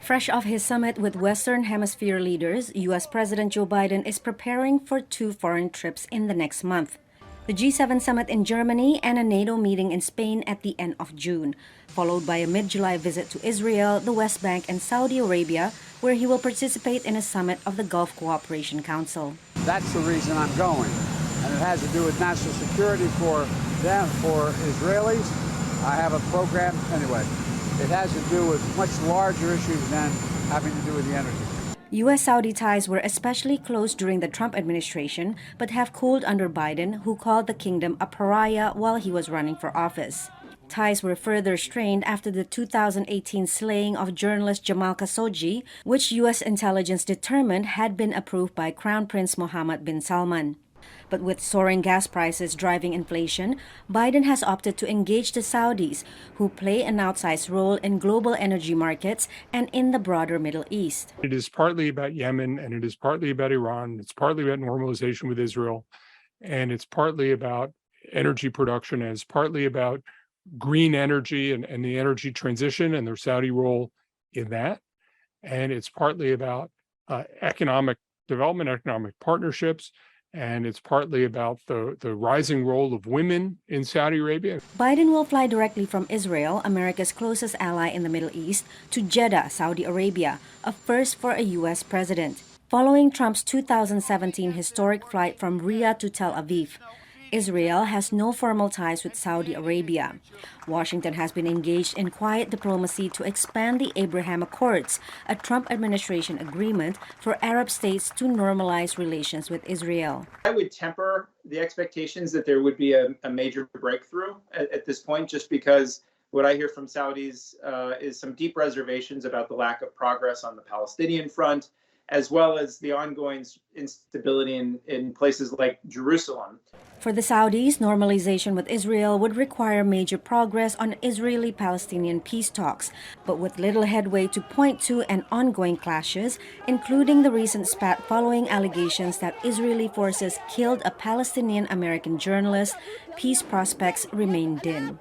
Fresh off his summit with Western Hemisphere leaders, U.S. President Joe Biden is preparing for 2 foreign trips in the next month. The G7 summit in Germany and a NATO meeting in Spain at the end of June, followed by a mid-July visit to Israel, the West Bank, and Saudi Arabia, where he will participate in a summit of the Gulf Cooperation Council. That's the reason I'm going, and it has to do with national security for them, for Israelis. I have a program, anyway. It has to do with much larger issues than having to do with the energy. U.S.-Saudi ties were especially close during the Trump administration, but have cooled under Biden, who called the kingdom a pariah while he was running for office. Ties were further strained after the 2018 slaying of journalist Jamal Khashoggi, which U.S. intelligence determined had been approved by Crown Prince Mohammed bin Salman. But with soaring gas prices driving inflation, Biden has opted to engage the Saudis, who play an outsized role in global energy markets and in the broader Middle East. It is partly about Yemen, and it is partly about Iran. It's partly about normalization with Israel, and it's partly about energy production, and it's partly about green energy and the energy transition and their Saudi role in that. And it's partly about economic development, economic partnerships, and it's partly about the rising role of women in Saudi Arabia. Biden will fly directly from Israel, America's closest ally in the Middle East, to Jeddah, Saudi Arabia, a first for a U.S. president, following Trump's 2017 historic flight from Riyadh to Tel Aviv. Israel has no formal ties with Saudi Arabia. Washington has been engaged in quiet diplomacy to expand the Abraham Accords, a Trump administration agreement for Arab states to normalize relations with Israel. I would temper the expectations that there would be a major breakthrough at this point, just because what I hear from Saudis is some deep reservations about the lack of progress on the Palestinian front, as well as the ongoing instability in places like Jerusalem. For the Saudis, normalization with Israel would require major progress on Israeli-Palestinian peace talks, but with little headway to point to and ongoing clashes, including the recent spat following allegations that Israeli forces killed a Palestinian-American journalist, peace prospects remain dim.